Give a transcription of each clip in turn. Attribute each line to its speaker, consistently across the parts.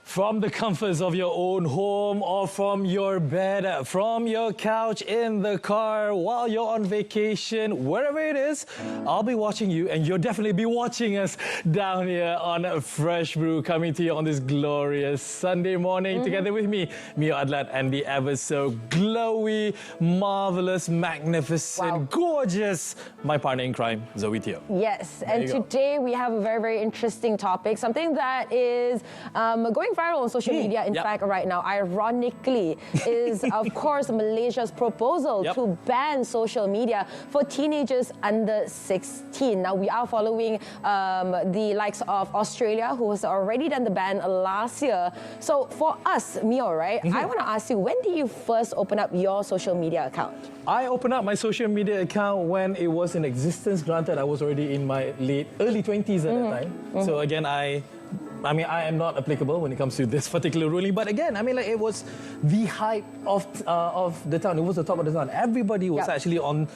Speaker 1: From the comforts of your own home or from your bed, from your couch, in the car, while you're on vacation, wherever it is, I'll be watching you and you'll definitely be watching us down here on Fresh Brew, coming to you on this glorious Sunday morning together with me, Mio Adlan, and the ever so glowy, marvellous, magnificent, gorgeous, my partner in crime, Setia.
Speaker 2: Yes, and today we have a very, very interesting topic, something that is going viral on social media, in fact, right now, ironically, is, of course, Malaysia's proposal to ban social media for teenagers under 16. Now, we are following the likes of Australia, who has already done the ban last year. So, for us, Mio, right, I want to ask you, when did you first open up your social media account?
Speaker 1: I opened up my social media account when it was in existence. Granted, I was already in my early 20s at that time. So, again, I am not applicable when it comes to this particular ruling. But again, it was the hype of the town. It was the top of the town. Everybody was actually on,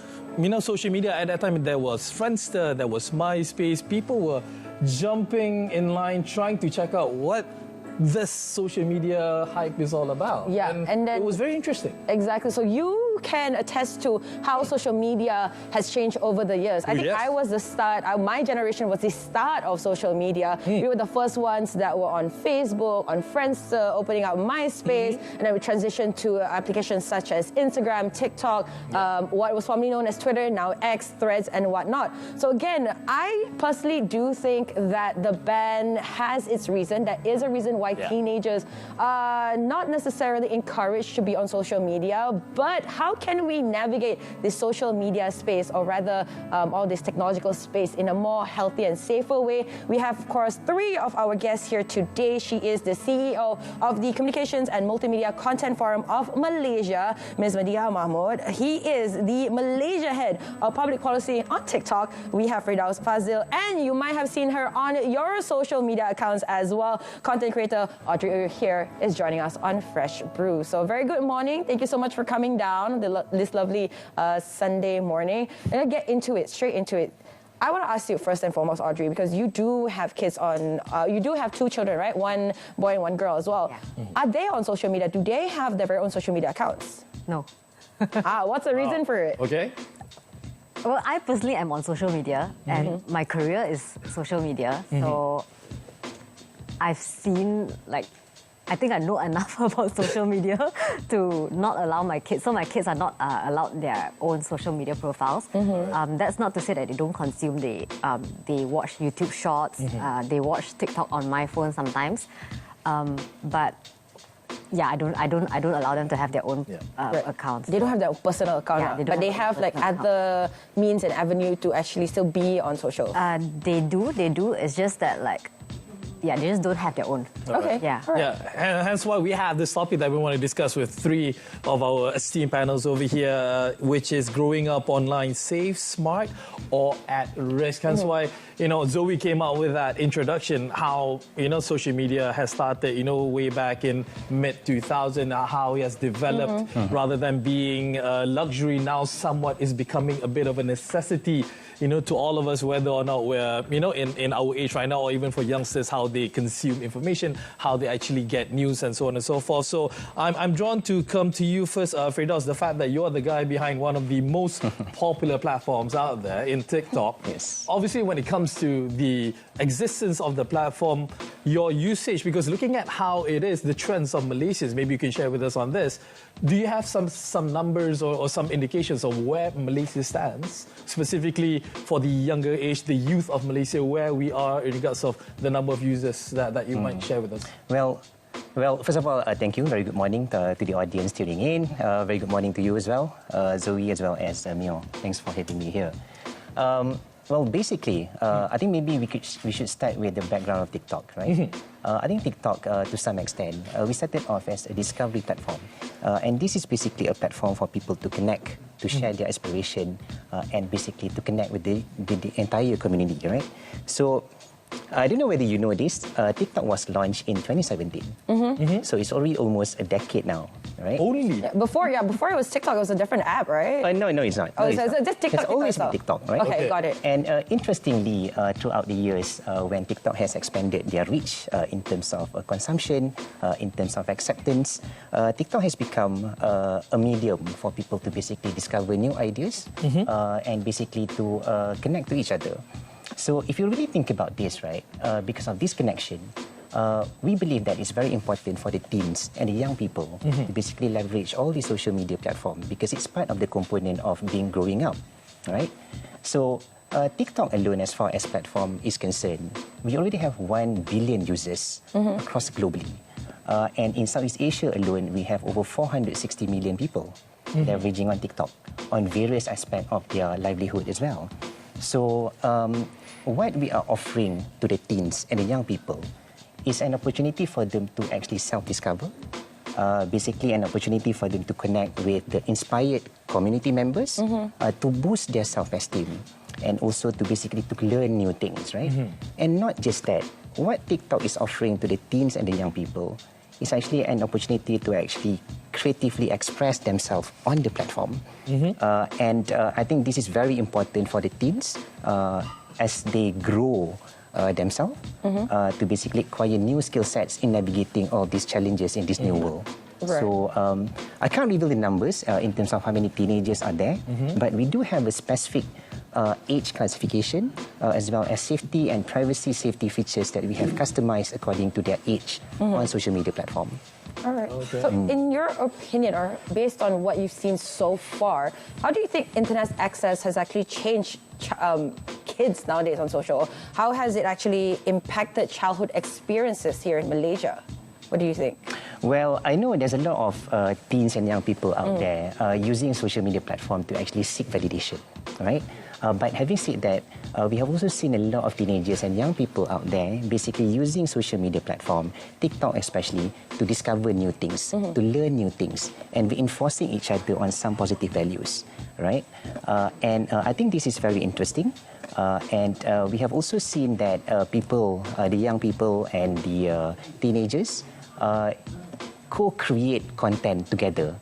Speaker 1: social media at that time. There was Friendster, there was MySpace. People were jumping in line trying to check out what this social media hype is all about.
Speaker 2: Yeah, and then
Speaker 1: it was very interesting.
Speaker 2: Exactly. So you can attest to how social media has changed over the years. I think I was the start, my generation was the start of social media. We were the first ones that were on Facebook, on Friendster, opening up MySpace, and then we transitioned to applications such as Instagram, TikTok, what was formerly known as Twitter, now X, Threads, and whatnot. So again, I personally do think that the ban has its reason. There is a reason why teenagers are not necessarily encouraged to be on social media, but how can we navigate this social media space, or rather all this technological space, in a more healthy and safer way? We have, of course, three of our guests here today. She is the CEO of the Communications and Multimedia Content Forum of Malaysia, Ms. Madiha Mahmud. He is the Malaysia Head of Public Policy on TikTok. We have Firdaus Fazil, and you might have seen her on your social media accounts as well. Content creator Audrey here is joining us on Fresh Brew. So very good morning. Thank you so much for coming down this lovely Sunday morning. I'm going to get into it, straight into it. I want to ask you first and foremost, Audrey, because you do have kids on, you do have two children, right? One boy and one girl as well. Yeah. Are they on social media? Do they have their very own social media accounts?
Speaker 3: No.
Speaker 2: What's the reason for it?
Speaker 1: Okay.
Speaker 3: Well, I personally am on social media, and my career is social media. So I've seen, I think I know enough about social media to not allow my kids. So my kids are not allowed their own social media profiles. That's not to say that they don't consume. They watch YouTube Shorts. They watch TikTok on my phone sometimes. But yeah, I don't allow them to have their own accounts.
Speaker 2: They don't have their personal account, but they have other means and avenue to actually still be on social.
Speaker 3: They do. It's just that they just don't have their own.
Speaker 2: Okay.
Speaker 3: Yeah.
Speaker 2: Right.
Speaker 1: Yeah. Hence why we have this topic that we want to discuss with three of our esteemed panels over here, which is growing up online, safe, smart, or at risk. Hence why, Zoe came out with that introduction, how, social media has started, way back in mid-2000, how it has developed rather than being a luxury, now somewhat is becoming a bit of a necessity, to all of us, whether or not we're, in our age right now, or even for youngsters, how they consume information, how they actually get news, and so on and so forth. So I'm drawn to come to you first, Firdaus, the fact that you're the guy behind one of the most popular platforms out there in TikTok.
Speaker 4: Yes.
Speaker 1: Obviously, when it comes to the existence of the platform, your usage, because looking at how it is, the trends of Malaysians, maybe you can share with us on this. Do you have some numbers or some indications of where Malaysia stands, specifically for the younger age, the youth of Malaysia, where we are in regards of the number of users that you might share with us?
Speaker 4: Well, first of all, thank you. Very good morning to the audience tuning in. Very good morning to you as well, Zoe, as well as Mio. Thanks for having me here. Well, basically, I think maybe we should start with the background of TikTok, right? I think TikTok, to some extent, we started off as a discovery platform. And this is basically a platform for people to connect, to share their aspiration, and basically to connect with the entire community, right? So, I don't know whether you know this, TikTok was launched in 2017. So it's already almost a decade now. right?
Speaker 1: Only?
Speaker 2: Before it was TikTok, it was a different app, right?
Speaker 4: No, it's not.
Speaker 2: Oh,
Speaker 4: No,
Speaker 2: so
Speaker 4: it's not.
Speaker 2: just TikTok.
Speaker 4: It's always been
Speaker 2: itself.
Speaker 4: TikTok, right?
Speaker 2: Okay, got it.
Speaker 4: And interestingly, throughout the years, when TikTok has expanded their reach in terms of consumption, in terms of acceptance, TikTok has become a medium for people to basically discover new ideas and basically to connect to each other. So if you really think about this, right, because of this connection, we believe that it's very important for the teens and the young people to basically leverage all the social media platforms because it's part of the component of being growing up, right? So TikTok alone, as far as platform is concerned, we already have 1 billion users across globally. And in Southeast Asia alone, we have over 460 million people leveraging on TikTok on various aspects of their livelihood as well. So what we are offering to the teens and the young people is an opportunity for them to actually self-discover, basically an opportunity for them to connect with the inspired community members, to boost their self-esteem, and also to basically to learn new things, right? And not just that, what TikTok is offering to the teens and the young people is actually an opportunity to actually creatively express themselves on the platform. And I think this is very important for the teens as they grow themselves to basically acquire new skill sets in navigating all these challenges in this new world.
Speaker 2: Right.
Speaker 4: So I can't reveal the numbers in terms of how many teenagers are there, but we do have a specific age classification as well as safety and privacy safety features that we have customized according to their age on social media platform.
Speaker 2: All right. Okay. So in your opinion, or based on what you've seen so far, how do you think internet access has actually changed kids nowadays on social? How has it actually impacted childhood experiences here in Malaysia? What do you think?
Speaker 4: Well, I know there's a lot of teens and young people out there using social media platform to actually seek validation, right? But having said that, we have also seen a lot of teenagers and young people out there basically using social media platform, TikTok especially, to discover new things, to learn new things, and reinforcing each other on some positive values, right? And I think this is very interesting. And we have also seen that people, the young people and the teenagers, co-create content together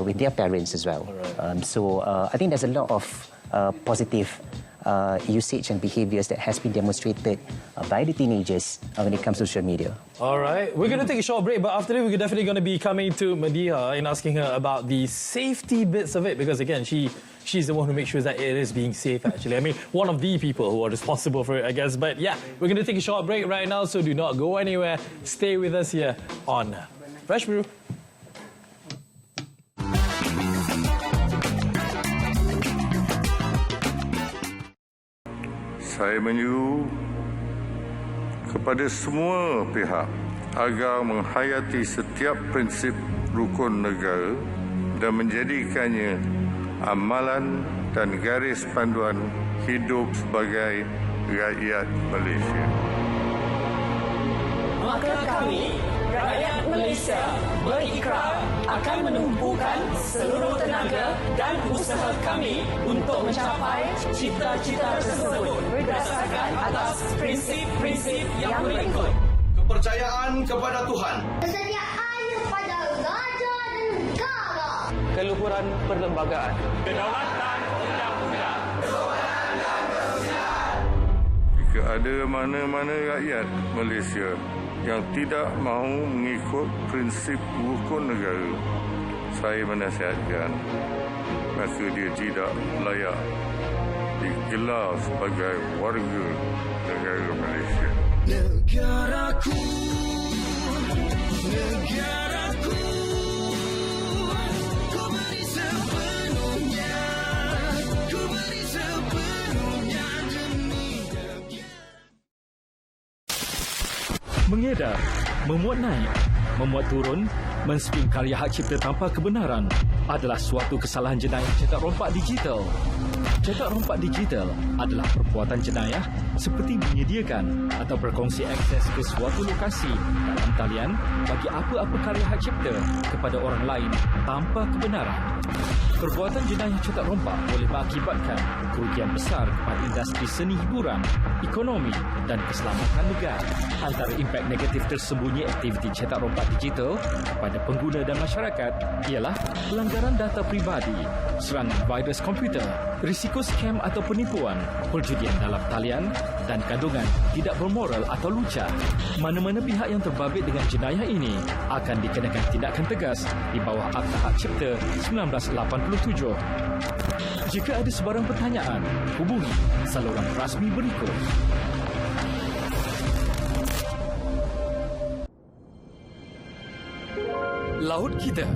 Speaker 4: with their parents as well. Right. So I think there's a lot of positive usage and behaviors that has been demonstrated by the teenagers when it comes to social media.
Speaker 1: All right, we're going to take a short break, but after that we're definitely going to be coming to Medea and asking her about the safety bits of it, because again, she's the one who makes sure that it is being safe, actually. I mean, one of the people who are responsible for it, I guess. But yeah, we're going to take a short break right now, so do not go anywhere. Stay with us here on Fresh Brew.
Speaker 5: Saya menyeru kepada semua pihak agar menghayati setiap prinsip rukun negara dan menjadikannya amalan dan garis panduan hidup sebagai rakyat Malaysia.
Speaker 6: Maka kami, rakyat Malaysia, berikrar akan menumpukan seluruh tenaga dan usaha kami untuk mencapai cita-cita tersebut berdasarkan atas prinsip-prinsip yang berikut.
Speaker 7: Kepercayaan kepada Tuhan.
Speaker 8: Kesetiaan kepada raja dan negara.
Speaker 9: Keluhuran perlembagaan.
Speaker 6: Kedaulatan undang-undang.
Speaker 5: Jika ada mana-mana rakyat Malaysia yang tidak mahu mengikut prinsip rukun negara, saya menasihatkan maka dia tidak layak digelar sebagai warga negara Malaysia.
Speaker 7: Negaraku, negaraku, ku beri sepenuhnya, ku beri sepenuhnya demi negara.
Speaker 10: Mengedar, memuat naik, memuat turun, menspin karya hak cipta tanpa kebenaran adalah suatu kesalahan jenayah cetak rompak digital. Cetak rompak digital adalah perbuatan jenayah seperti menyediakan atau berkongsi akses ke suatu lokasi dalam talian bagi apa-apa karya hak cipta kepada orang lain tanpa kebenaran. Perbuatan jenayah cetak rompak boleh mengakibatkan kerugian besar kepada industri seni hiburan, ekonomi dan keselamatan negara. Antara impak negatif tersembunyi aktiviti cetak rompak digital kepada pengguna dan masyarakat ialah pelanggaran data pribadi, serangan virus komputer, risiko scam atau penipuan, perjudian dalam talian dan kandungan tidak bermoral atau lucah. Mana-mana pihak yang terbabit dengan jenayah ini akan dikenakan tindakan tegas di bawah Akta Hak Cipta 1987. Jika ada sebarang pertanyaan, hubungi saluran rasmi berikut. Laut kita,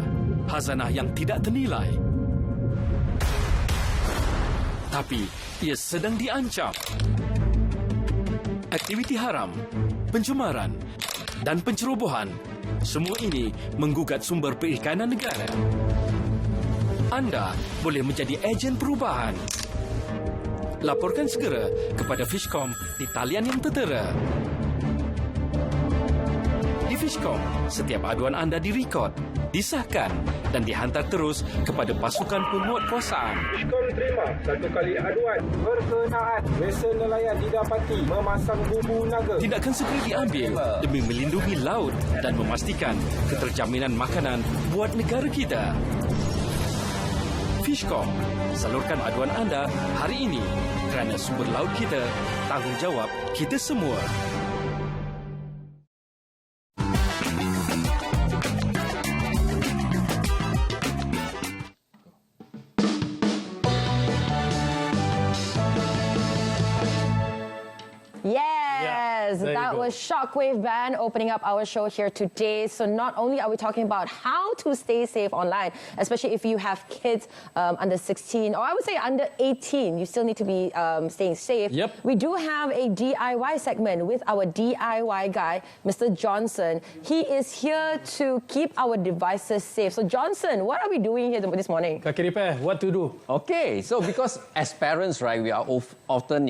Speaker 10: khazanah yang tidak ternilai. Tapi ia sedang diancam. Aktiviti haram, pencemaran dan pencerobohan, semua ini menggugat sumber perikanan negara. Anda boleh menjadi ejen perubahan. Laporkan segera kepada Fishcom di talian yang tertera. Di Fishcom, setiap aduan anda direkod, disahkan dan dihantar terus kepada pasukan penguatkuasaan.
Speaker 11: Fishcom terima satu kali aduan berkenaan vessel nelayan didapati memasang bubu naga.
Speaker 10: Tindakan segera diambil demi melindungi laut dan memastikan keterjaminan makanan buat negara kita. Fishcom, salurkan aduan anda hari ini kerana sumber laut kita, tanggungjawab kita semua.
Speaker 2: Yes, that was Shockwave Band opening up our show here today. So not only are we talking about how to stay safe online, especially if you have kids under 16, or I would say under 18, you still need to be staying safe.
Speaker 1: Yep.
Speaker 2: We do have a DIY segment with our DIY guy, Mr. Johnson. He is here to keep our devices safe. So Johnson, what are we doing here this morning?
Speaker 1: Kaki repair, what to do?
Speaker 12: Okay, so because as parents, right, we are often,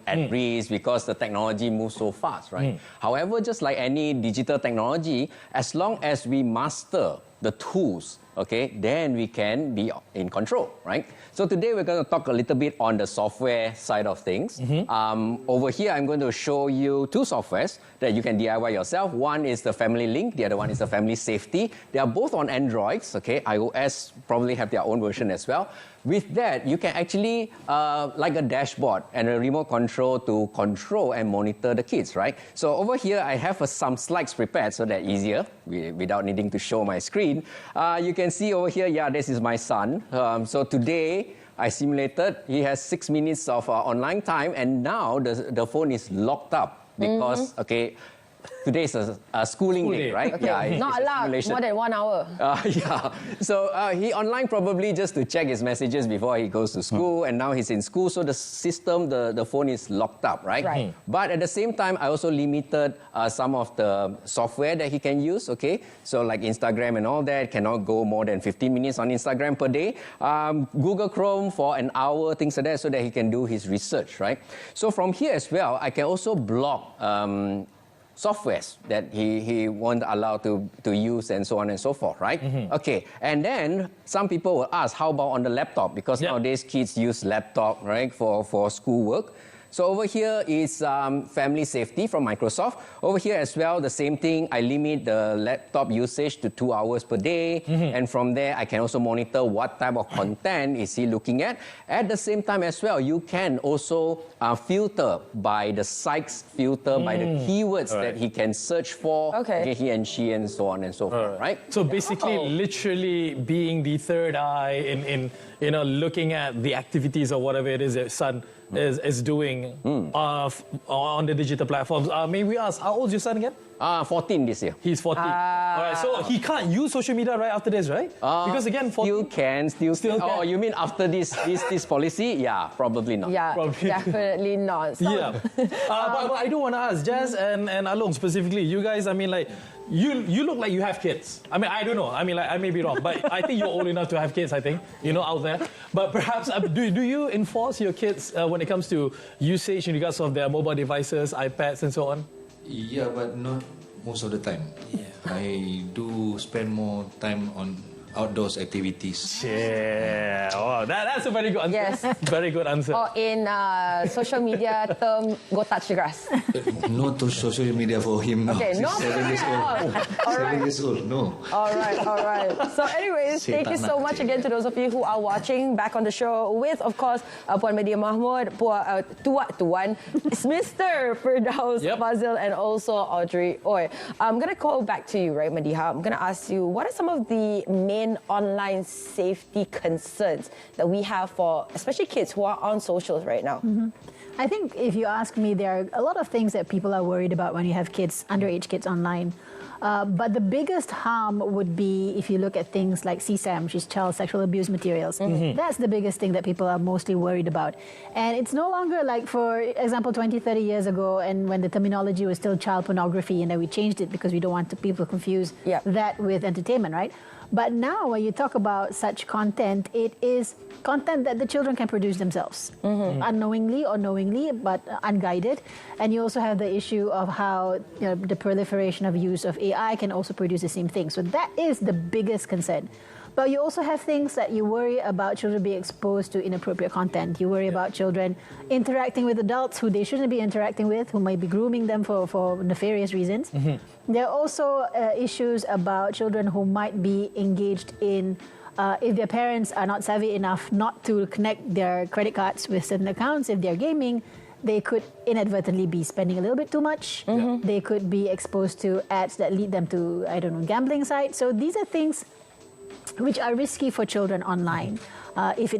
Speaker 12: at risk because the technology moves so fast, right? However, just like any digital technology, as long as we master the tools, okay, then we can be in control, right? So today we're going to talk a little bit on the software side of things. Over here, I'm going to show you two softwares that you can DIY yourself. One is the Family Link, the other one is the Family Safety. They are both on Androids, okay? iOS probably have their own version as well. With that, you can actually, like a dashboard and a remote control to control and monitor the kids, right? So over here, I have some slides prepared so that easier, without needing to show my screen. You can see over here, yeah, this is my son. So today, I simulated, he has 6 minutes of online time, and now the phone is locked up because, okay, today is a schooling day, right?
Speaker 2: Okay.
Speaker 12: Yeah,
Speaker 2: Not allowed more than 1 hour.
Speaker 12: Yeah. So he online probably just to check his messages before he goes to school, and now he's in school, so the system, the phone is locked up, right?
Speaker 2: Right.
Speaker 12: But at the same time, I also limited some of the software that he can use, okay? So like Instagram and all that, cannot go more than 15 minutes on Instagram per day. Google Chrome for an hour, things like that, so that he can do his research, right? So from here as well, I can also block softwares that he won't allow to use and so on and so forth, right? Okay, and then some people will ask, how about on the laptop? Because nowadays kids use laptop, right, for schoolwork. So over here is Family Safety from Microsoft. Over here as well, the same thing. I limit the laptop usage to 2 hours per day. And from there, I can also monitor what type of content is he looking at. At the same time as well, you can also filter by the sites, filter by the keywords that he can search for, he and she, and so on and so forth, right?
Speaker 1: So basically, literally being the third eye in looking at the activities or whatever it is that son is doing on the digital platforms. May we ask, how old is your son again?
Speaker 12: 14 this year.
Speaker 1: He's 14. All right, so he can't use social media right after this, right? Because again, 14...
Speaker 12: Still can. Oh, you mean after this policy? Yeah, probably not.
Speaker 2: Yeah,
Speaker 1: probably
Speaker 2: definitely not. So
Speaker 1: yeah. But I do want to ask, Jazz and Along specifically, you guys, I mean, like, you look like you have kids. I mean, I don't know. I mean, like, I may be wrong, but I think you're old enough to have kids, I think, out there. But perhaps, do you enforce your kids when it comes to usage in regards of their mobile devices, iPads, and so on?
Speaker 13: Yeah, but not most of the time. Yeah. I do spend more time on outdoors activities.
Speaker 1: Yeah, oh, that's a very good answer.
Speaker 2: Yes.
Speaker 1: Very good answer.
Speaker 2: Or in social media term, go touch the grass.
Speaker 13: No to social media for him now.
Speaker 2: Okay,
Speaker 13: He's
Speaker 2: no
Speaker 13: 7 years old.
Speaker 2: All
Speaker 13: 7
Speaker 2: right.
Speaker 13: years old, no.
Speaker 2: All right. So anyways, thank you so much again to those of you who are watching back on the show with, of course, Puan Media Mahmud, Tuan, Mr. Firdaus Fazil, and also Audrey Oi. I'm going to call back to you, right, Madiha? I'm going to ask you, what are some of the main online safety concerns that we have for especially kids who are on socials right now?
Speaker 14: I think if you ask me, there are a lot of things that people are worried about when you have kids, underage kids online. But the biggest harm would be if you look at things like CSAM, which is child sexual abuse materials. That's the biggest thing that people are mostly worried about. And it's no longer like, for example, 20, 30 years ago, and when the terminology was still child pornography, and then we changed it because we don't want people to confuse that with entertainment, right? But now when you talk about such content, it is content that the children can produce themselves, unknowingly or knowingly, but unguided. And you also have the issue of how the proliferation of use of AI can also produce the same thing. So that is the biggest concern. But you also have things that you worry about children being exposed to inappropriate content. You worry about children interacting with adults who they shouldn't be interacting with, who might be grooming them for nefarious reasons. There are also issues about children who might be engaged in, if their parents are not savvy enough not to connect their credit cards with certain accounts, if they're gaming, they could inadvertently be spending a little bit too much. They could be exposed to ads that lead them to, I don't know, gambling sites. So these are things which are risky for children online. If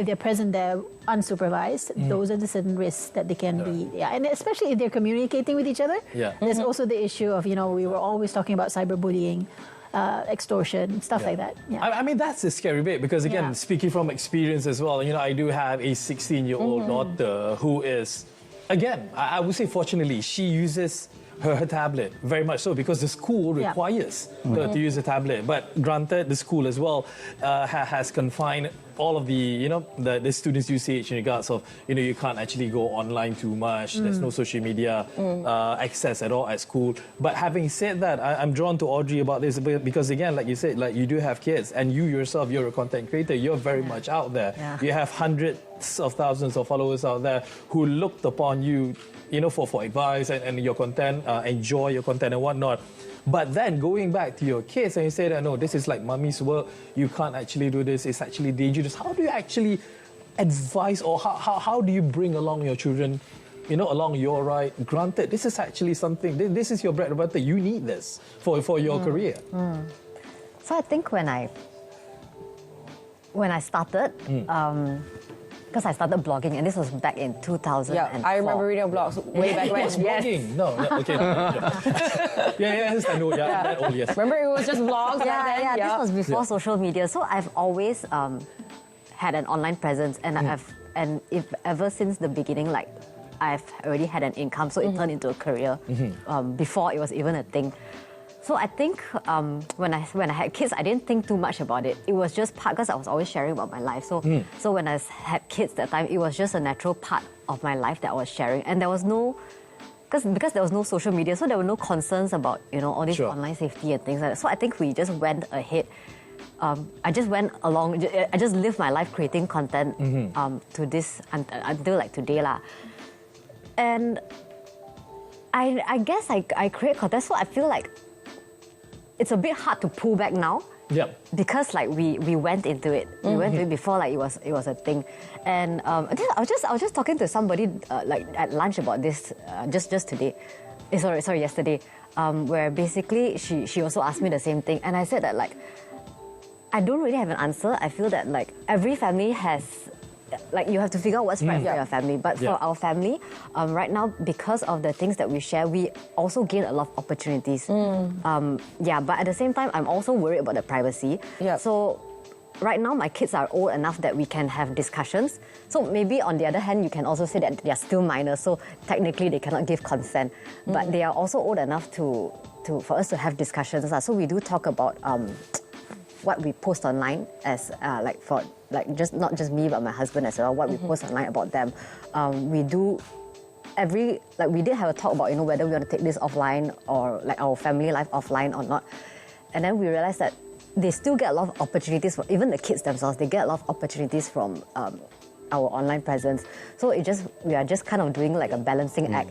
Speaker 14: they're present there unsupervised, those are the certain risks that they can be. And especially if they're communicating with each other. There's also the issue of, we were always talking about cyberbullying, extortion, stuff like that.
Speaker 1: I mean, that's the scary bit because, again, speaking from experience as well, I do have a 16-year-old daughter who is, again, I would say fortunately, she uses her tablet, very much so, because the school requires her to use a tablet. But granted, the school as well has confined all of the, the students' usage in regards of, you can't actually go online too much. There's no social media access at all at school. But having said that, I'm drawn to Audrey about this because, again, like you said, like you do have kids, and you yourself, you're a content creator. You're very much out there. You have hundreds of thousands of followers out there who looked upon you, for advice and your content, enjoy your content and whatnot. But then going back to your kids and you say that, no, this is like mummy's work, you can't actually do this, it's actually dangerous. How do you actually advise, or how do you bring along your children, along your ride? Granted, this is actually something, this is your bread and butter, you need this for your career.
Speaker 3: So I think when I started, because I started blogging, and this was back in 2004.
Speaker 2: Yeah, I remember reading blogs way back when.
Speaker 1: Blogging? No, okay. Yes, I know. That old, yes.
Speaker 2: Remember, it was just blogs back then?
Speaker 3: This was before social media. So I've always had an online presence, and ever since the beginning, like, I've already had an income, so it turned into a career before it was even a thing. So I think when I had kids, I didn't think too much about it. It was just part, because I was always sharing about my life. So when I had kids that time, it was just a natural part of my life that I was sharing. And there was no, because there was no social media, so there were no concerns about, all this online safety and things like that. So I think we just went ahead. I just went along, I just lived my life creating content to this, until like today lah. And I guess I create content, so I feel like it's a bit hard to pull back now. Because like we went into it. We went into it before like it was a thing. And I was just talking to somebody like at lunch about this just today. Sorry, yesterday. Where basically she also asked me the same thing, and I said that like I don't really have an answer. I feel that like every family has, like, you have to figure out what's right for your family. But for our family, right now, because of the things that we share, we also gain a lot of opportunities. But at the same time, I'm also worried about the privacy. So right now my kids are old enough that we can have discussions. So maybe on the other hand, you can also say that they are still minors, so technically they cannot give consent. But they are also old enough for us to have discussions. So we do talk about what we post online as not just me but my husband as well. What we post online about them. We do. We did have a talk about whether we want to take this offline or like our family life offline or not, and then we realized that they still get a lot of opportunities from, even the kids themselves, they get a lot of opportunities from our online presence. So we are just kind of doing like a balancing act.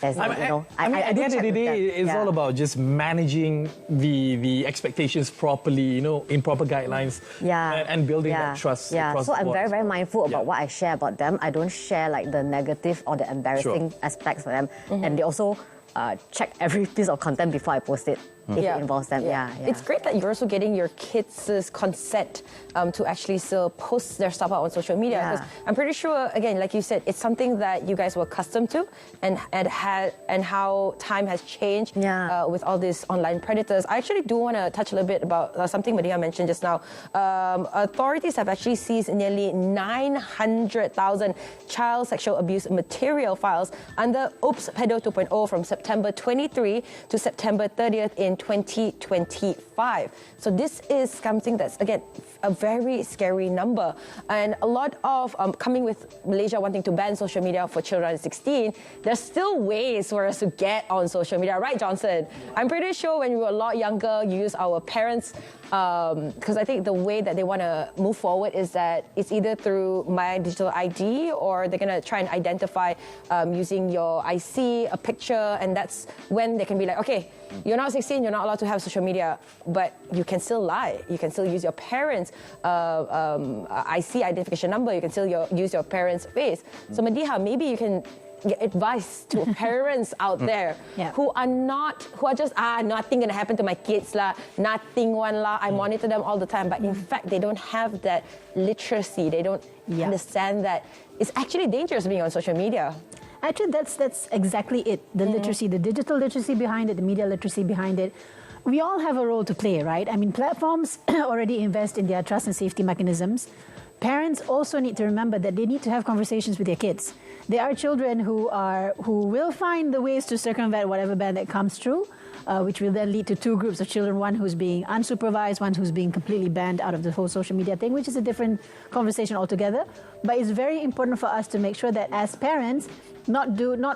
Speaker 3: At
Speaker 1: the end of the day, it's all about just managing the expectations properly, in proper guidelines, and building that trust. Across
Speaker 3: so
Speaker 1: the
Speaker 3: I'm
Speaker 1: board.
Speaker 3: very, very mindful about what I share about them. I don't share like the negative or the embarrassing aspects for them, and they also check every piece of content before I post it. If it involves them,
Speaker 2: It's great that you're also getting your kids' consent to actually still post their stuff out on social media. Because I'm pretty sure, again, like you said, it's something that you guys were accustomed to, and how time has changed with all these online predators. I actually do want to touch a little bit about something Maria mentioned just now. Authorities have actually seized nearly 900,000 child sexual abuse material files under Oops Pedo 2.0 from September 23 to September 30th in 2025. So this is something that's, again, a very scary number. And a lot of, coming with Malaysia wanting to ban social media for children under 16, there's still ways for us to get on social media. Right, Johnson? I'm pretty sure when we were a lot younger, you use our parents, because I think the way that they want to move forward is that it's either through my digital ID or they're going to try and identify using your IC, a picture, and that's when they can be like, okay, you're not 16, you're not allowed to have social media, but you can still lie. You can still use your parents' IC identification number. You can still use your parents' face. So Madiha, maybe you can get advice to parents out there who are just nothing gonna happen to my kids lah, nothing one lah. I monitor them all the time, but in fact they don't have that literacy. They don't understand that it's actually dangerous being on social media.
Speaker 14: Actually, that's exactly it. The literacy, the digital literacy behind it, the media literacy behind it. We all have a role to play, right? I mean, platforms already invest in their trust and safety mechanisms. Parents also need to remember that they need to have conversations with their kids. There are children who will find the ways to circumvent whatever ban that comes through, which will then lead to two groups of children, one who's being unsupervised, one who's being completely banned out of the whole social media thing, which is a different conversation altogether. But it's very important for us to make sure that as parents, not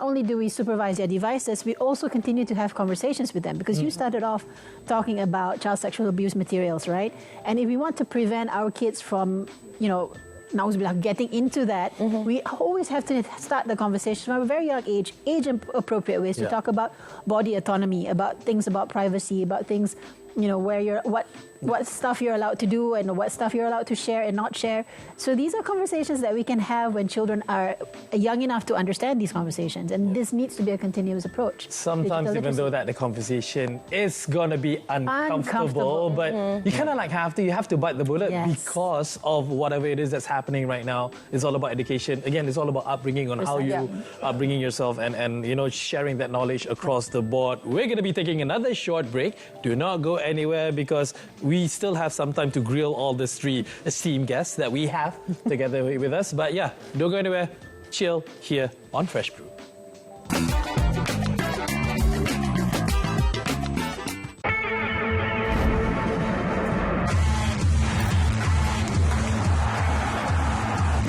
Speaker 14: only do we supervise their devices, we also continue to have conversations with them, because you started off talking about child sexual abuse materials, right? And if we want to prevent our kids from, getting into that, we always have to start the conversation from a very young age appropriate ways to talk about body autonomy, about things about privacy, about things, where you're what stuff you're allowed to do and what stuff you're allowed to share and not share. So these are conversations that we can have when children are young enough to understand these conversations, and this needs to be a continuous approach.
Speaker 1: Sometimes even though that the conversation is going to be uncomfortable, but you kind of you have to bite the bullet because of whatever it is that's happening right now. It's all about education. Again, it's all about upbringing, on how you are bringing yourself and sharing that knowledge across the board. We're going to be taking another short break. Do not go anywhere, because we still have some time to grill all these three esteemed guests that we have together with us. But don't go anywhere. Chill here on Fresh Brew.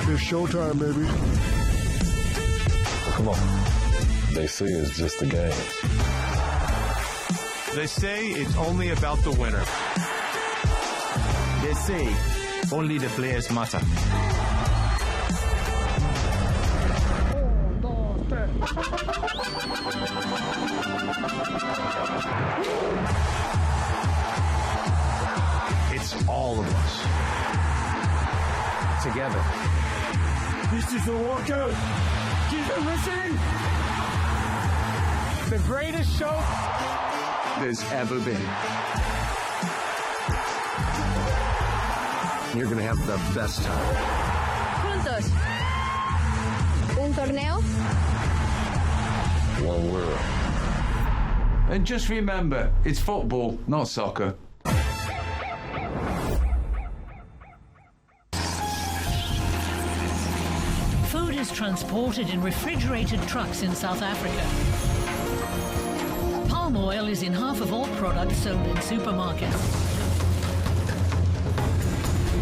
Speaker 15: It's showtime, baby.
Speaker 16: Come on. They say it's just a game.
Speaker 17: They say it's only about the winner. They say only the players matter. It's all of us. Together.
Speaker 6: This is a walkout. Keep it listening. The greatest show
Speaker 17: there's ever been. You're going to have the best time.
Speaker 8: Juntos. Un torneo.
Speaker 16: One world.
Speaker 17: And just remember, it's football, not soccer.
Speaker 18: Food is transported in refrigerated trucks in South Africa. Palm oil is in half of all products sold in supermarkets.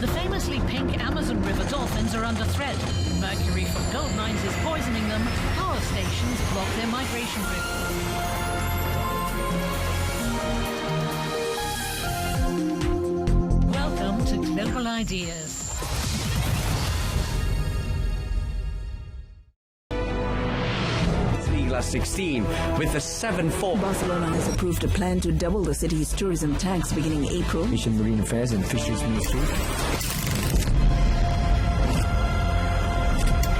Speaker 18: The famously pink Amazon River dolphins are under threat. Mercury from gold mines is poisoning them. Power stations block their migration route. Welcome to Global Ideas.
Speaker 19: Last 16 with the 7-4.
Speaker 20: Barcelona has approved a plan to double the city's tourism tax beginning April.
Speaker 21: Asian Marine Affairs and Fisheries Ministry.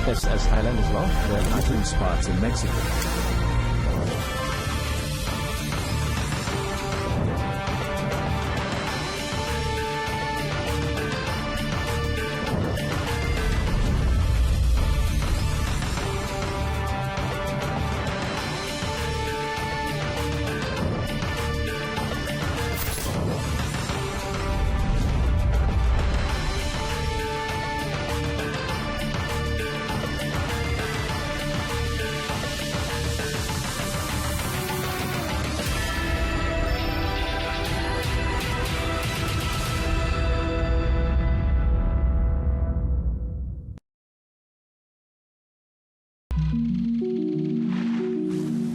Speaker 21: As Thailand as well, there are item spots in Mexico.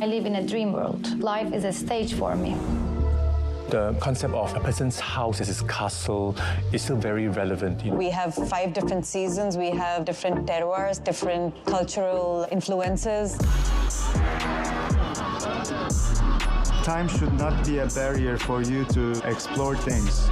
Speaker 22: I live in a dream world. Life is a stage for me.
Speaker 23: The concept of a person's house as his castle is still very relevant.
Speaker 24: We have 5 different seasons. We have different terroirs, different cultural influences.
Speaker 25: Time should not be a barrier for you to explore things.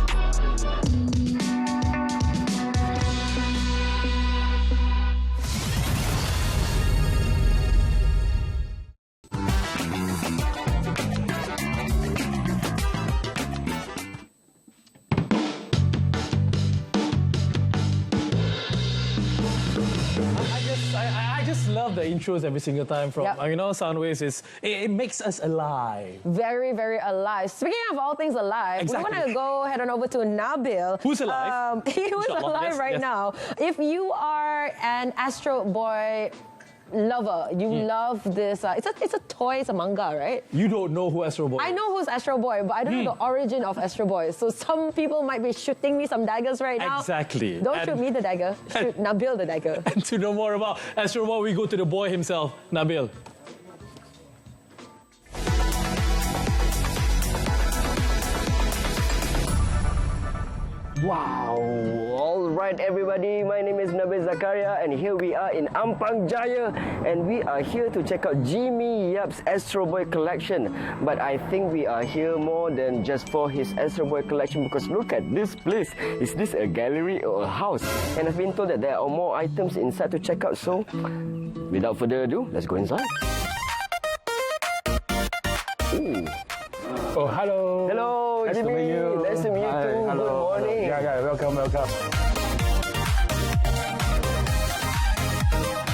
Speaker 1: The intros every single time from Soundwaves it makes us alive.
Speaker 2: Very, very alive. Speaking of all things alive, we want to go head on over to Nabil.
Speaker 1: Who's alive?
Speaker 2: Who's alive right now. If you are an Astro Boy lover, you love this. It's a toy, it's a manga, right?
Speaker 1: You don't know who Astro Boy is.
Speaker 2: I know who's Astro Boy, but I don't know the origin of Astro Boy. So some people might be shooting me some daggers right now.
Speaker 1: Exactly.
Speaker 2: Don't shoot me the dagger. Shoot Nabil the dagger.
Speaker 1: And to know more about Astro Boy, we go to the boy himself, Nabil.
Speaker 26: Wow! All right, everybody. My name is Nabil Zakaria, and here we are in Ampang Jaya, and we are here to check out Jimmy Yap's Astro Boy collection. But I think we are here more than just for his Astro Boy collection, because look at this place. Is this a gallery or a house? And I've been told that there are more items inside to check out. So, without further ado, let's go inside. Ooh.
Speaker 27: Oh, hello.
Speaker 26: Hello,
Speaker 27: nice
Speaker 26: Jimmy.
Speaker 27: To meet you.
Speaker 26: Nice to meet you too.
Speaker 27: Hello.
Speaker 26: Good morning.
Speaker 27: Yeah, welcome.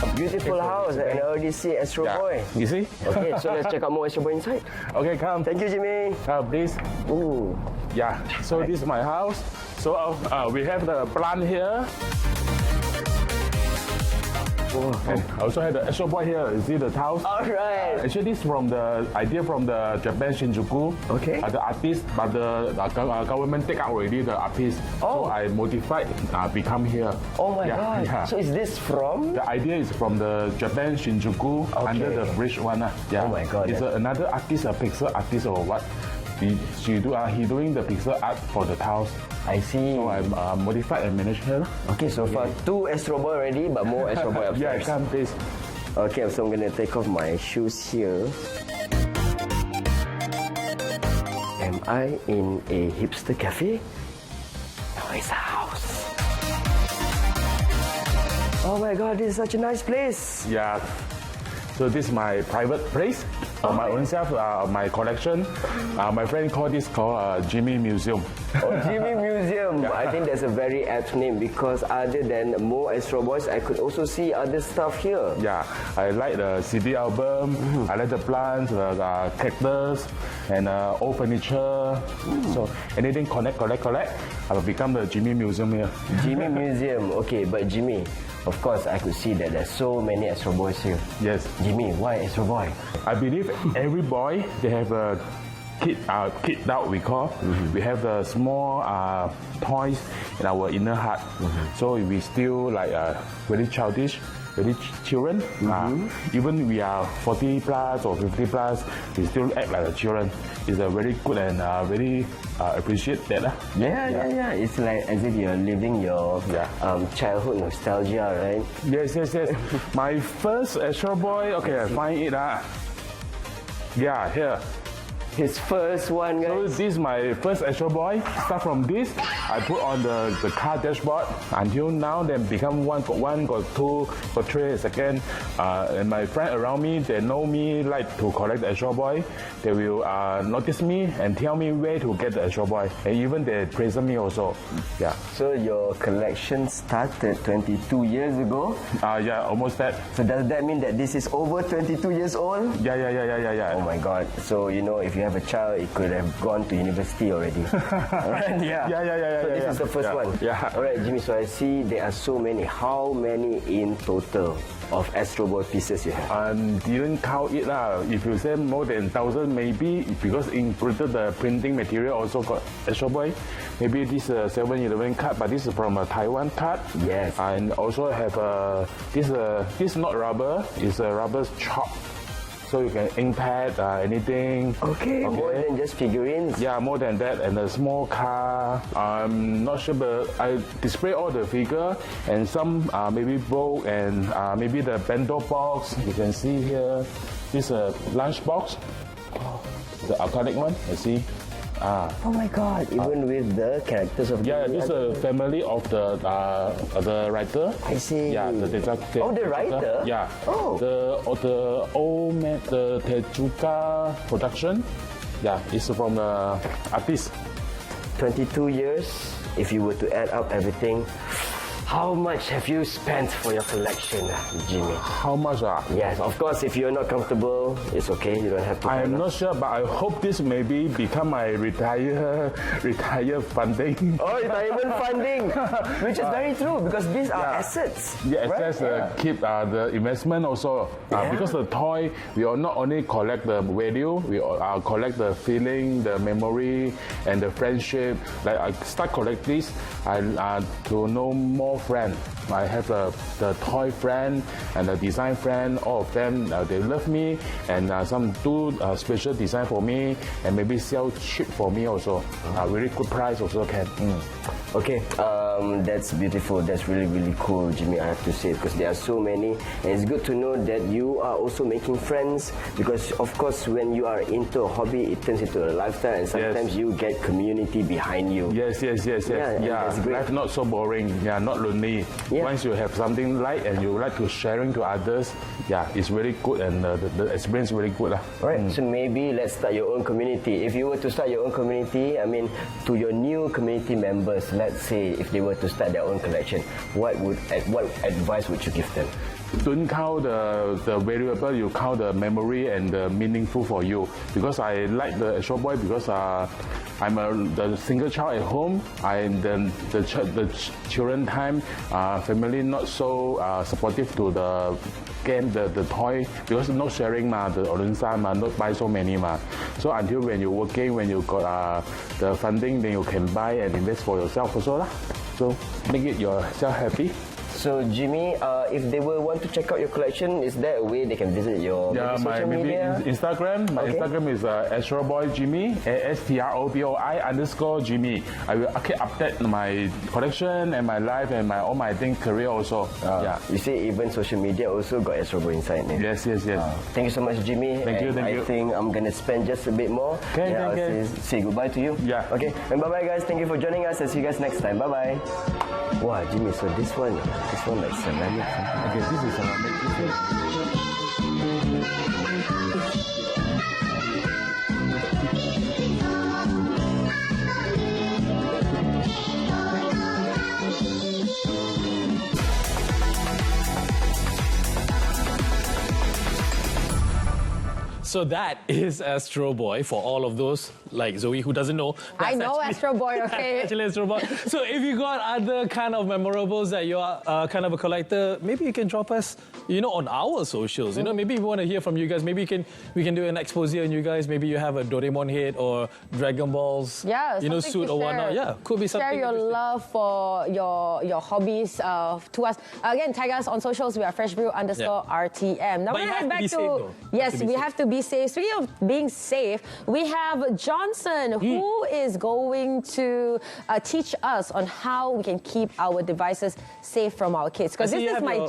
Speaker 26: A beautiful house, and I already see Astro Boy.
Speaker 27: You see?
Speaker 26: Okay, so let's check out more Astro Boy inside.
Speaker 27: Okay, come.
Speaker 26: Thank you, Jimmy.
Speaker 27: Please.
Speaker 26: Ooh.
Speaker 27: Yeah, so this is my house. So we have the plant here. And also have the Astro Boy here. You see the tiles?
Speaker 26: All right.
Speaker 27: Actually, this is from the idea from the Japan Shinjuku.
Speaker 26: Okay.
Speaker 27: The artist, but the government take out already the artist.
Speaker 26: Oh.
Speaker 27: So I modified, become here.
Speaker 26: Oh my God.
Speaker 27: Yeah.
Speaker 26: So is this from?
Speaker 27: The idea is from the Japan Shinjuku under the bridge one. Yeah.
Speaker 26: Oh my God.
Speaker 27: It's another artist, a pixel artist or what? He doing the pixel art for the tiles.
Speaker 26: I see.
Speaker 27: So I modified and managed her.
Speaker 26: Okay, so far 2 Astro Boy already, but more Astro Boy upstairs.
Speaker 27: Yeah, come please.
Speaker 26: Okay, so I'm gonna take off my shoes here. Am I in a hipster cafe? No, it's a house. Oh my God, this is such a nice place.
Speaker 27: Yeah. So this is my private place, my own self, my collection. My friend called this Jimmy Museum.
Speaker 26: Oh, Jimmy Museum. Yeah. I think that's a very apt name, because other than more Astro Boys, I could also see other stuff here.
Speaker 27: Yeah, I like the CD album, I like the plants, the cactus, and old furniture. So anything collect, I will become the Jimmy Museum here.
Speaker 26: Jimmy Museum. Okay, but Jimmy, of course, I could see that there's so many Astro Boys here.
Speaker 27: Yes.
Speaker 26: Jimmy, why Astro Boy?
Speaker 27: I believe every boy, they have a kid out, we call. We have the small toys in our inner heart. So we still like very childish, very children. Even we are 40 plus or 50 plus, we still act like a children. It's a very good and very appreciate that.
Speaker 26: Yeah. It's like as if you're living your childhood nostalgia, right?
Speaker 27: Yes. My first Astro Boy, okay, I find it. Yeah, here.
Speaker 26: His first one, guys.
Speaker 27: So this is my first Astro Boy. Start from this, I put on the car dashboard. Until now, then become one, got two, got three, second. And my friend around me, they know me like to collect the Astro Boy. They will notice me and tell me where to get the Astro Boy. And even they praise me also. Yeah.
Speaker 26: So your collection started 22 years ago?
Speaker 27: Yeah, almost that.
Speaker 26: So does that mean that this is over 22 years old?
Speaker 27: Yeah.
Speaker 26: Oh my God. So if you have a child, it could have gone to university already. Right?
Speaker 27: Yeah.
Speaker 26: So this is the first one.
Speaker 27: Yeah.
Speaker 26: All right, Jimmy. So I see there are so many. How many in total of Astro Boy pieces you have?
Speaker 27: Didn't count it lah. If you say more than 1,000, maybe because included the printing material also got Astro Boy. Maybe this 7-Eleven card, but this is from a Taiwan card.
Speaker 26: Yes.
Speaker 27: And also have this is not rubber. It's a rubber chop. So you can ink pad, anything.
Speaker 26: Okay, more than just figurines.
Speaker 27: Yeah, more than that, and a small car. I'm not sure, but I display all the figure and some maybe broke and maybe the bento box. You can see here, this lunch box, the iconic one. You see.
Speaker 26: Oh my God! Even with the characters of
Speaker 27: this is a family of the writer.
Speaker 26: I see.
Speaker 27: Yeah, the
Speaker 26: the writer.
Speaker 27: Yeah.
Speaker 26: Oh.
Speaker 27: The old man, the Tezuka production. Yeah, it's from the artist.
Speaker 26: 22 years. If you were to add up everything, how much have you spent for your collection, Jimmy?
Speaker 27: How much?
Speaker 26: Yes, of course, if you're not comfortable, it's okay. You don't have to.
Speaker 27: I am not sure, but I hope this maybe become my retire funding.
Speaker 26: Oh, retirement funding, which is very true because these are assets.
Speaker 27: Yeah, assets keep the investment also. Because the toy, we will not only collect the value, we collect the feeling, the memory, and the friendship. Like I start collect this, to know more friend. I have the toy friend and the design friend. All of them, they love me, and some do special design for me, and maybe sell cheap for me also. Very good price also can.
Speaker 26: Okay, that's beautiful. That's really, really cool, Jimmy, I have to say, because there are so many. And it's good to know that you are also making friends, because, of course, when you are into a hobby, it turns into a lifestyle, and sometimes you get community behind you.
Speaker 27: Yes.
Speaker 26: Yeah, that's great.
Speaker 27: Life not so boring. Yeah, not lonely.
Speaker 26: Yeah.
Speaker 27: Once you have something like and you like to sharing to others, it's really good, and the experience really good.
Speaker 26: All right, so maybe let's start your own community. If you were to start your own community, I mean, to your new community members, let's say if they were to start their own collection, what advice would you give them?
Speaker 27: Don't count the variable, you count the memory and the meaningful for you. Because I like the Astro Boy because I'm the single child at home. The children time, family not so supportive to the game, the toy, because no sharing the Olensan not buy so many So until when you're working, when you got the funding, then you can buy and invest for yourself also So make it yourself happy.
Speaker 26: So Jimmy, if they will want to check out your collection, is there a way they can visit your social media?
Speaker 27: Instagram. My Instagram is Astroboi Jimmy, ASTROBOI_Jimmy. I will update my collection and my life and all my career also.
Speaker 26: You see, even social media also got Astroboi inside.
Speaker 27: Yes.
Speaker 26: Thank you so much, Jimmy.
Speaker 27: Thank you.
Speaker 26: I think I'm gonna spend just a bit more.
Speaker 27: Okay.
Speaker 26: Say goodbye to you.
Speaker 27: Yeah.
Speaker 26: Okay. And bye bye, guys. Thank you for joining us. And see you guys next time. Bye bye. Wow, Jimmy. So this one like ceramic.
Speaker 27: Okay, this is ceramic.
Speaker 1: So that is Astro Boy for all of those like Zoe who doesn't know.
Speaker 2: I know Astro Boy, okay?
Speaker 1: Actually, Astro Boy. So if you got other kind of memorables that you are kind of a collector, maybe you can drop us, on our socials. Maybe we want to hear from you guys. Maybe we can do an expose on you guys. Maybe you have a Doraemon head or Dragon Balls, suit or whatnot. Yeah, could be something.
Speaker 2: Share your love for your hobbies to us. Again, tag us on socials. We are @freshbrew_RTM. Now we're head back to yes, we have to be safe. Speaking of being safe, we have Johnson who is going to teach us on how we can keep our devices safe from our kids. Because this is my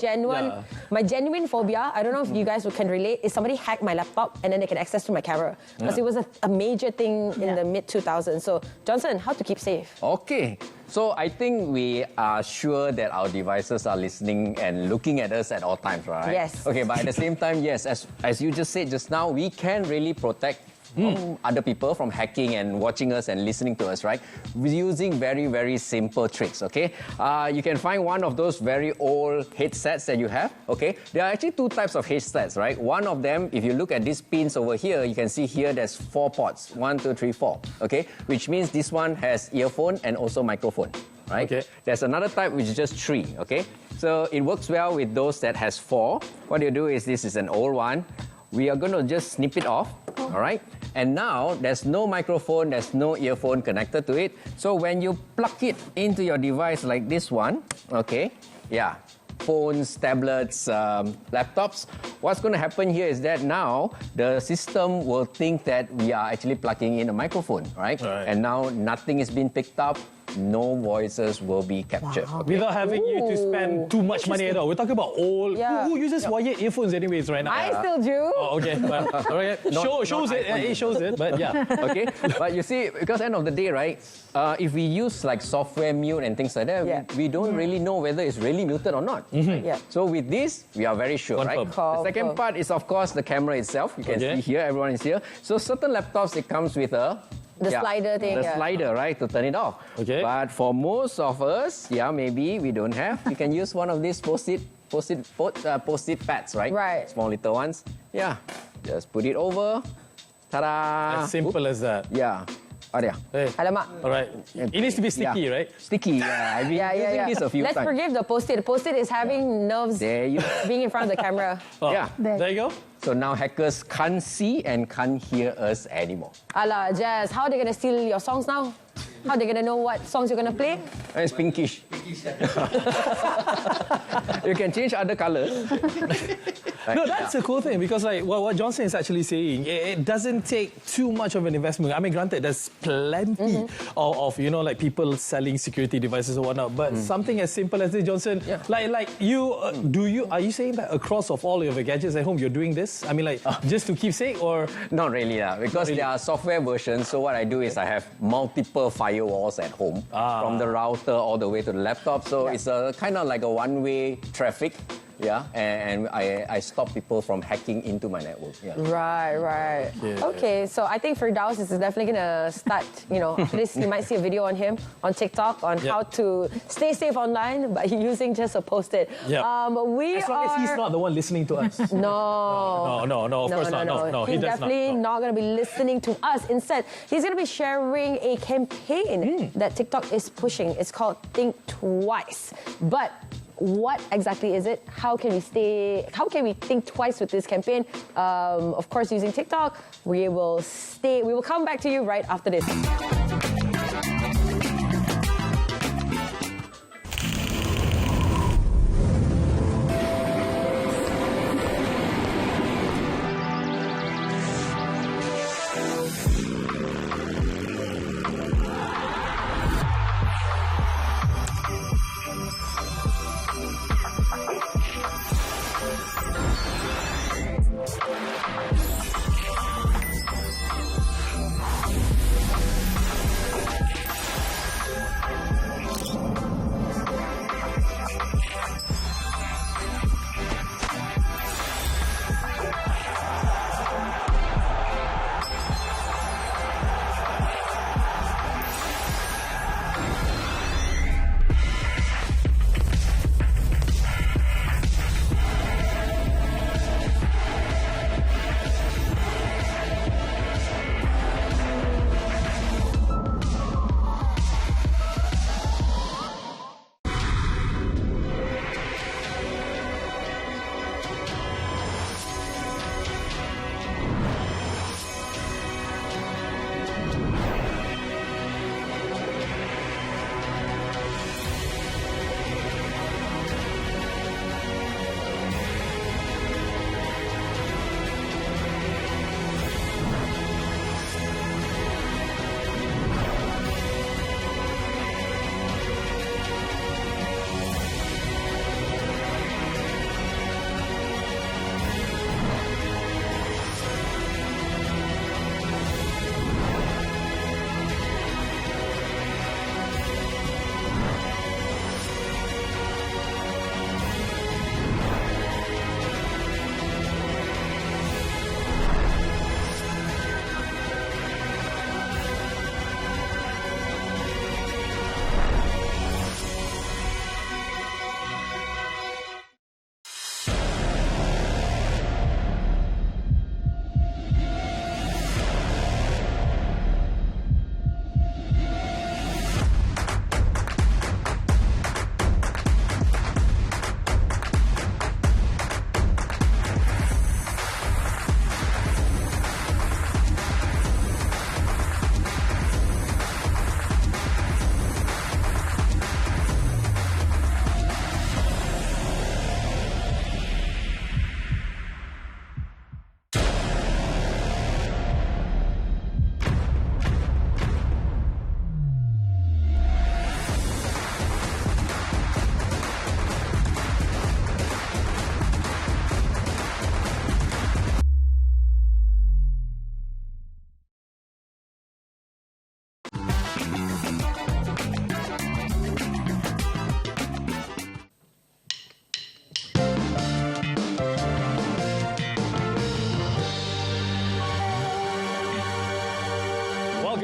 Speaker 2: genuine phobia. I don't know if you guys can relate. Is somebody hacked my laptop and then they can access to my camera? Because it was a major thing in the mid-2000s. So Johnson, how to keep safe?
Speaker 4: Okay. So I think we are sure that our devices are listening and looking at us at all times, right?
Speaker 2: Yes.
Speaker 4: Okay, but at the same time, yes, as you just said just now, we can really protect from other people from hacking and watching us and listening to us, right? Using very, very simple tricks, okay? You can find one of those very old headsets that you have, okay? There are actually two types of headsets, right? One of them, if you look at these pins over here, you can see here there's 4 ports, 1, 2, 3, 4, okay? Which means this one has earphone and also microphone, right? Okay. There's another type which is just 3, okay? So it works well with those that has 4. What you do is, this is an old one. We are going to just snip it off, all right? And now there's no microphone, there's no earphone connected to it. So when you plug it into your device like this one, okay, phones, tablets, laptops, what's going to happen here is that now the system will think that we are actually plugging in a microphone, right? And now nothing is being picked up. No voices will be captured.
Speaker 1: Wow. Without having you to spend too much money at all. We're talking about old... Who uses wired earphones anyways right now?
Speaker 2: I still do.
Speaker 1: Oh, okay. Well, all right. Shows it, but yeah.
Speaker 4: Okay, but you see, because end of the day, right, if we use like software mute and things like that, we don't really know whether it's really muted or not. So with this, we are very sure, right? The second part is, of course, the camera itself. You can see here, everyone is here. So certain laptops, it comes with a...
Speaker 2: slider thing.
Speaker 4: The slider, right, to turn it off. Okay. But for most of us, maybe we don't have. You can use one of these post-it pads, right?
Speaker 2: Right.
Speaker 4: Small little ones. Yeah. Just put it over. Ta-da!
Speaker 1: As simple as that.
Speaker 4: Yeah.
Speaker 1: Hey.
Speaker 2: Alamak.
Speaker 1: All right. It needs to be sticky, right?
Speaker 4: Sticky, yeah. I've been using this a few times.
Speaker 2: Let's forgive the post-it. The post-it is having nerves being in front of the camera.
Speaker 1: There you go.
Speaker 4: So now hackers can't see and can't hear us anymore.
Speaker 2: Ala, Jazz, how are they going to steal your songs now? How are they going to know what songs you're going to play?
Speaker 4: It's pinkish. You can change other colors.
Speaker 1: No, that's a cool thing because like what Johnson is actually saying, it doesn't take too much of an investment. I mean, granted, there's plenty of like people selling security devices or whatnot, but something as simple as this, Johnson, like you, are you saying that across of all of your gadgets at home, you're doing this? I mean, like just to keep safe or?
Speaker 4: Not really, because there are software versions. So what I do is I have multiple firewalls at home, from the router all the way to the laptop. So it's a kind of like a one-way traffic. And I stop people from hacking into my network.
Speaker 2: Right. Okay, so I think Firdaus is definitely going to start, after this, you might see a video on him on TikTok on how to stay safe online by using just a post-it.
Speaker 1: As long as he's not the one listening to us.
Speaker 2: No,
Speaker 1: of course not. No,
Speaker 2: he's definitely not going to be listening to us. Instead, he's going to be sharing a campaign that TikTok is pushing. It's called Think Twice. But what exactly is it? How can we think twice with this campaign? Of course, using TikTok. We will come back to you right after this.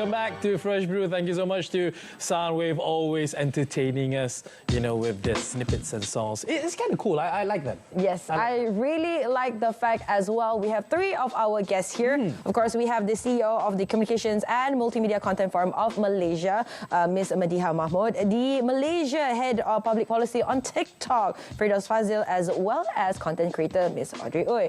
Speaker 1: welcome back to Fresh Brew. Thank you so much to Soundwave, always entertaining us, with their snippets and songs. It's kind of cool. I like that.
Speaker 2: Yes, I really like the fact as well. We have three of our guests here. Of course, we have the CEO of the Communications and Multimedia Content Forum of Malaysia, Ms. Madiha Mahmud, the Malaysia Head of Public Policy on TikTok, Firdaus Fazil, as well as content creator, Ms. Audrey Ooi.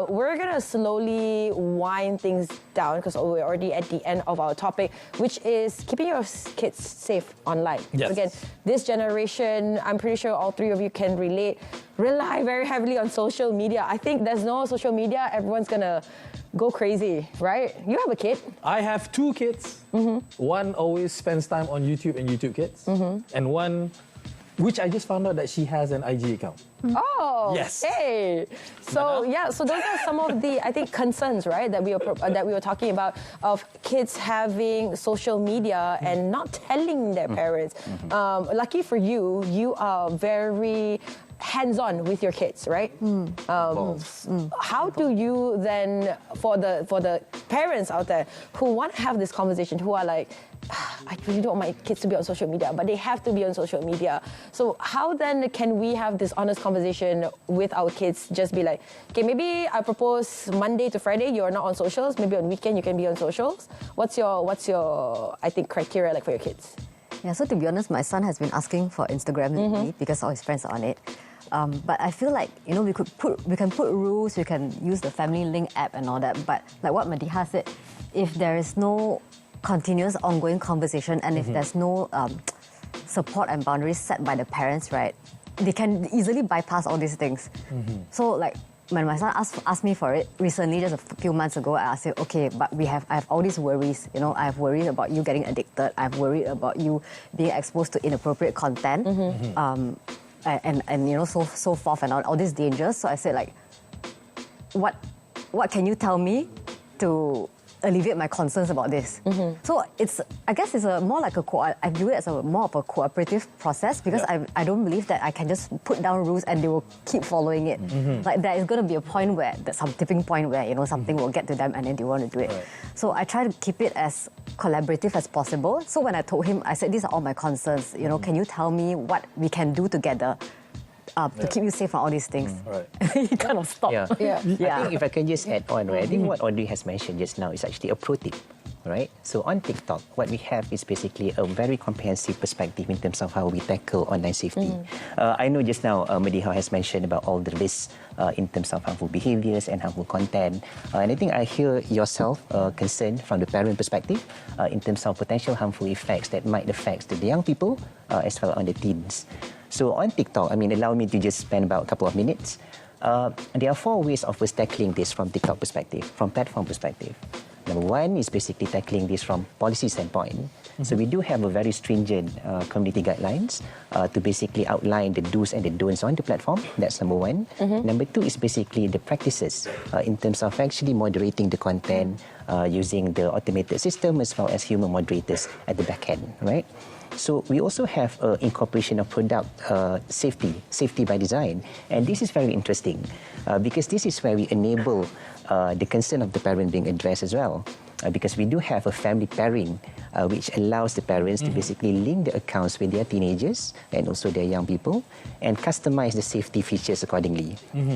Speaker 2: We're going to slowly wind things down because we're already at the end of our topic, which is keeping your kids safe online.
Speaker 1: Yes.
Speaker 2: So again, this generation, I'm pretty sure all three of you can relate, rely very heavily on social media. I think there's no social media, everyone's going to go crazy, right? You have a kid.
Speaker 1: I have two kids. One always spends time on YouTube and YouTube Kids. And one, which I just found out that she has an IG account.
Speaker 2: Oh,
Speaker 1: yes.
Speaker 2: Hey. So yeah, so those are some of the, I think, concerns, right, that we were talking about, of kids having social media and not telling their parents. Lucky for you, you are very hands-on with your kids, right? How do you then, for the parents out there who want to have this conversation, who are like, I really don't want my kids to be on social media, but they have to be on social media. So how then can we have this honest conversation with our kids? Just be like, okay, maybe I propose Monday to Friday you're not on socials. Maybe on weekend you can be on socials. What's your I think criteria like for your kids?
Speaker 3: Yeah, so to be honest, my son has been asking for Instagram lately because all his friends are on it. But I feel like, we can put rules, we can use the Family Link app and all that. But like what Madiha said, if there is no continuous ongoing conversation and if there's no support and boundaries set by the parents, right, they can easily bypass all these things. So like when my son asked me for it recently, just a few months ago, I asked him, okay, but I have all these worries. I have worries about you getting addicted. I have worried about you being exposed to inappropriate content, and so forth and all these dangers. So I said, like, what can you tell me to alleviate my concerns about this? So I guess it's more like I view it as more of a cooperative process, because I don't believe that I can just put down rules and they will keep following it. Like there is going to be a point where there's some tipping point where something will get to them and then they want to do it. So I try to keep it as collaborative as possible. So when I told him, I said, these are all my concerns. Can you tell me what we can do together to keep you safe from all these things? He kind of stopped.
Speaker 5: I think if I can just add on, right, I think what Audrey has mentioned just now is actually a pro tip, right? So on TikTok, what we have is basically a very comprehensive perspective in terms of how we tackle online safety. I know just now Madiha has mentioned about all the risks in terms of harmful behaviors and harmful content. And I think I hear yourself concerned from the parent perspective in terms of potential harmful effects that might affect the young people as well on the teens. So on TikTok, allow me to just spend about a couple of minutes. There are 4 ways of us tackling this from TikTok perspective, from platform perspective. Number 1 is basically tackling this from policy standpoint. So we do have a very stringent community guidelines to basically outline the do's and the don'ts on the platform. That's number 1. Number 2 is basically the practices in terms of actually moderating the content using the automated system as well as human moderators at the back end, right? So we also have incorporation of product safety by design. And this is very interesting because this is where we enable the concern of the parent being addressed as well. Because we do have a family pairing which allows the parents to basically link the accounts with their teenagers and also their young people and customize the safety features accordingly.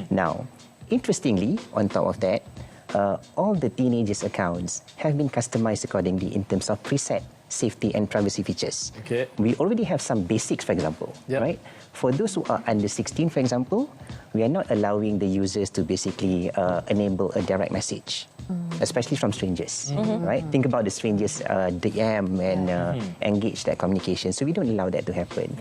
Speaker 5: Now, interestingly, on top of that, all the teenagers' accounts have been customized accordingly in terms of preset safety and privacy features. We already have some basics, for example, right? For those who are under 16, for example, we are not allowing the users to basically enable a direct message, especially from strangers, right? Think about the strangers DM and engage that communication. So we don't allow that to happen.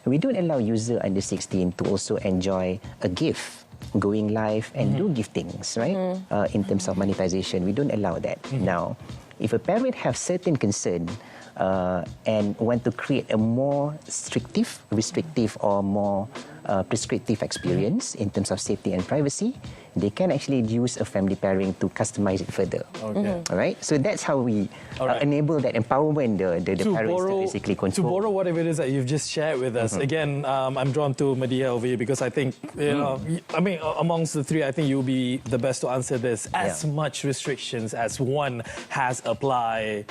Speaker 5: We don't allow user under 16 to also enjoy a gift, going live and do giftings, right? In terms of monetization, we don't allow that. Now, if a parent have certain concern and want to create a more restrictive or more prescriptive experience in terms of safety and privacy, they can actually use a family pairing to customize it further. All right? So that's how we enable that empowerment the parents to basically control.
Speaker 1: To borrow whatever it is that you've just shared with us, again, I'm drawn to Madiha over here because I think, amongst the three, I think you'll be the best to answer this. As much restrictions as one has applied,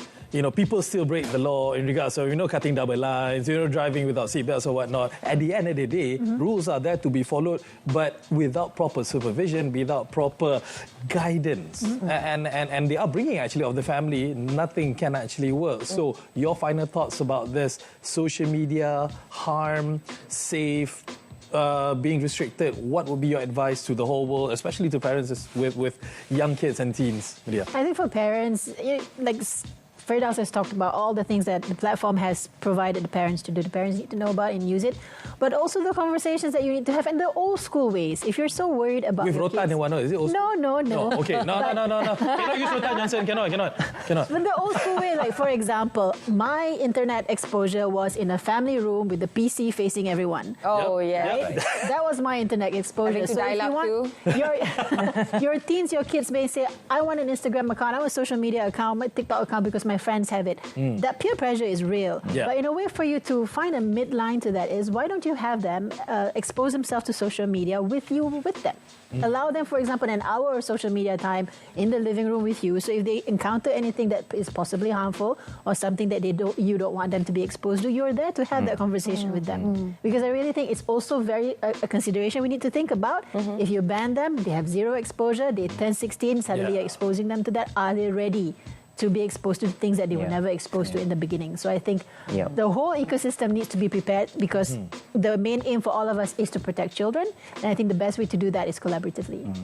Speaker 1: people still break the law in regards to, cutting double lines, driving without seatbelts or whatnot. At the end of the day, rules are there to be followed, but without proper supervision, without proper guidance, and the upbringing actually of the family, nothing can actually work. So your final thoughts about this: social media, harm, safe, being restricted, what would be your advice to the whole world, especially to parents with young kids and teens? Yeah.
Speaker 7: I think for parents, like Firdaus has talked about all the things that the platform has provided the parents to do. The parents need to know about and use it, but also the conversations that you need to have in the old school ways. If you're so worried about
Speaker 1: with rotan and whatnot, is it old school?
Speaker 7: No.
Speaker 1: Okay, no. Cannot use rotan, Johnson. Cannot.
Speaker 7: But the old school way, like for example, my internet exposure was in a family room with the PC facing everyone.
Speaker 2: Oh yeah,
Speaker 7: right? That was my internet exposure.
Speaker 2: So if you want
Speaker 7: your teens, your kids may say, I want an Instagram account, I want a social media account, my TikTok account because my friends have it. That peer pressure is real.
Speaker 1: Yeah.
Speaker 7: But in a way for you to find a midline to that is, why don't you have them expose themselves to social media with them? Allow them, for example, an hour of social media time in the living room with you. So if they encounter anything that is possibly harmful or something that you don't want them to be exposed to, you're there to have that conversation with them. Because I really think it's also a consideration we need to think about. If you ban them, they have zero exposure, they turn 16, suddenly you're exposing them to that. Are they ready to be exposed to things that they were never exposed to in the beginning? So I think the whole ecosystem needs to be prepared, because the main aim for all of us is to protect children, and I think the best way to do that is collaboratively.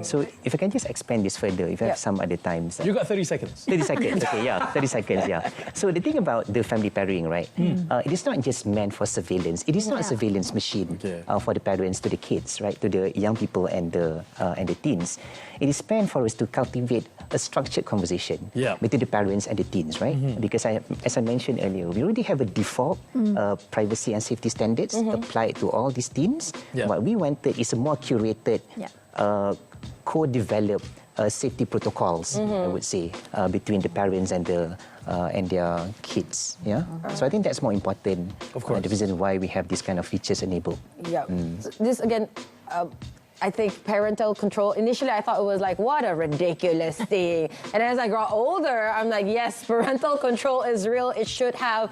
Speaker 5: So if I can just expand this further, if I have some other times.
Speaker 1: You got 30 seconds.
Speaker 5: 30 seconds, okay, 30 seconds, So the thing about the family pairing, right, it is not just meant for surveillance. It is not a surveillance machine for the parents to the kids, right, to the young people and the teens. It is meant for us to cultivate a structured conversation between the parents and the teens, right? Because as I mentioned earlier, we already have a default privacy and safety standards applied to all these teens. What we wanted is a more curated, co-developed safety protocols, I would say, between the parents and their kids. So I think that's more important.
Speaker 1: Of course.
Speaker 5: The reason why we have these kind of features enabled.
Speaker 2: This again. I think parental control, initially I thought it was like, what a ridiculous thing. And as I grow older, I'm like, yes, parental control is real. It should have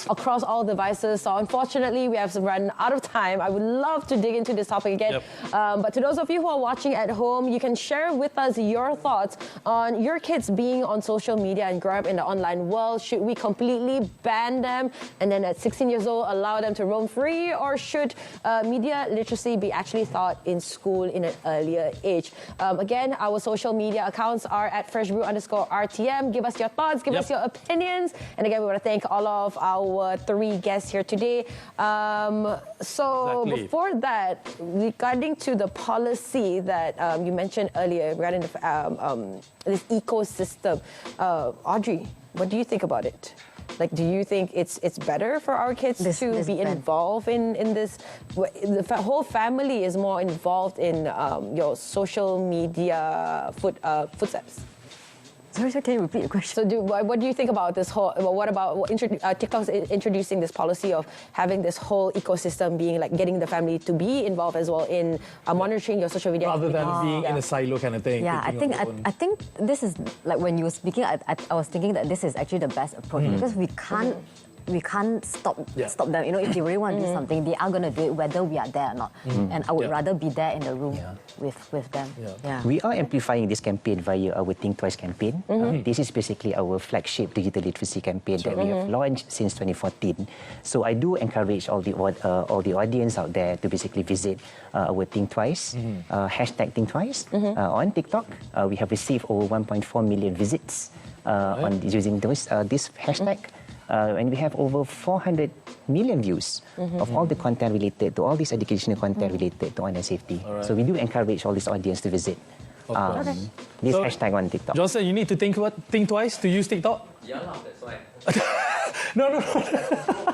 Speaker 2: across all devices. So unfortunately, we have run out of time. I would love to dig into this topic again. But to those of you who are watching at home, you can share with us your thoughts on your kids being on social media and growing up in the online world. Should we completely ban them and then at 16 years old allow them to roam free? Or should media literacy be actually taught in school in an earlier age? Again, our social media accounts are at @freshbrew_RTM. Give us your thoughts, give us your opinions. And again, we want to thank all of our 3 guests here today. Before that, regarding to the policy that you mentioned earlier regarding this ecosystem, Audrey, what do you think about it? Like, do you think it's better for our kids to be involved in this? The whole family is more involved in your social media footsteps.
Speaker 3: Sorry, can you repeat the question?
Speaker 2: So, what do you think about this whole? What about TikTok's introducing this policy of having this whole ecosystem being like getting the family to be involved as well in monitoring your social media
Speaker 1: rather than being in a silo kind of thing?
Speaker 3: Yeah, I think this is like when you were speaking, I was thinking that this is actually the best approach because we can't stop them. You know, if they really want to do something, they are going to do it whether we are there or not. And I would rather be there in the room with them.
Speaker 5: We are amplifying this campaign via our Think Twice campaign. This is basically our flagship digital literacy campaign that we have launched since 2014. So I do encourage all the audience out there to basically visit our Think Twice, hashtag Think Twice on TikTok. We have received over 1.4 million visits on using this hashtag. And we have over 400 million views of all the content related to all this educational content related to online safety. So we do encourage all this audience to visit this hashtag on TikTok.
Speaker 1: Johnson, you need to think twice to use TikTok?
Speaker 4: Yeah, that's why.
Speaker 1: No.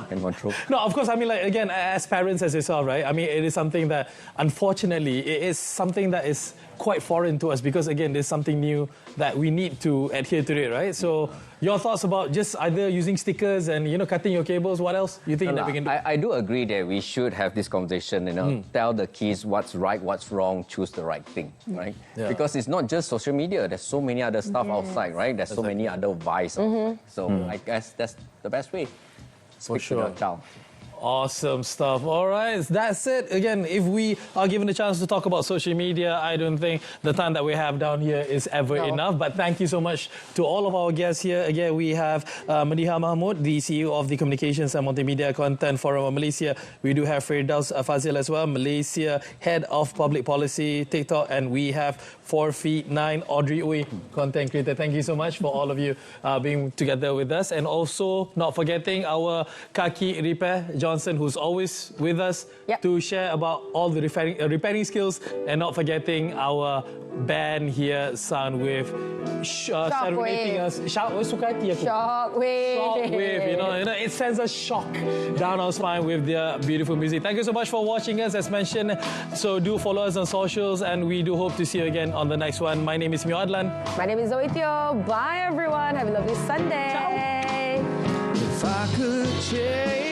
Speaker 4: can control.
Speaker 1: No, of course, I mean, like, again, as parents as yourself, right? I mean, it is something that, unfortunately, it is something that is quite foreign to us because, again, there's something new that we need to adhere to it, right? So, your thoughts about just either using stickers and, cutting your cables, what else you think that we can do?
Speaker 4: I do agree that we should have this conversation, tell the kids what's right, what's wrong, choose the right thing, right?
Speaker 1: Yeah.
Speaker 4: Because it's not just social media, there's so many other stuff outside, right? There's so many other vices. So, I guess that's the best way. Speak to the child.
Speaker 1: Awesome stuff. All right, that's it. Again, if we are given the chance to talk about social media, I don't think the time that we have down here is ever enough. But thank you so much to all of our guests here. Again, we have Madiha Mahmud, the CEO of the Communications and Multimedia Content Forum of Malaysia. We do have Firdaus Fazil as well, Malaysia Head of Public Policy, TikTok. And we have 4 Feet 9, Audrey Uy, content creator. Thank you so much for all of you being together with us. And also, not forgetting our Kaki Repair, Johnson, who's always with us to share about all the repairing skills, and not forgetting our band here, Sound with serenading us. Shockwave. It sends a shock down our spine with their beautiful music. Thank you so much for watching us, as mentioned. So do follow us on socials, and we do hope to see you again on the next one. My name is Mio Adlan.
Speaker 2: My name is Zoe Teo. Bye, everyone. Have a lovely Sunday.
Speaker 1: Ciao.
Speaker 6: If I could change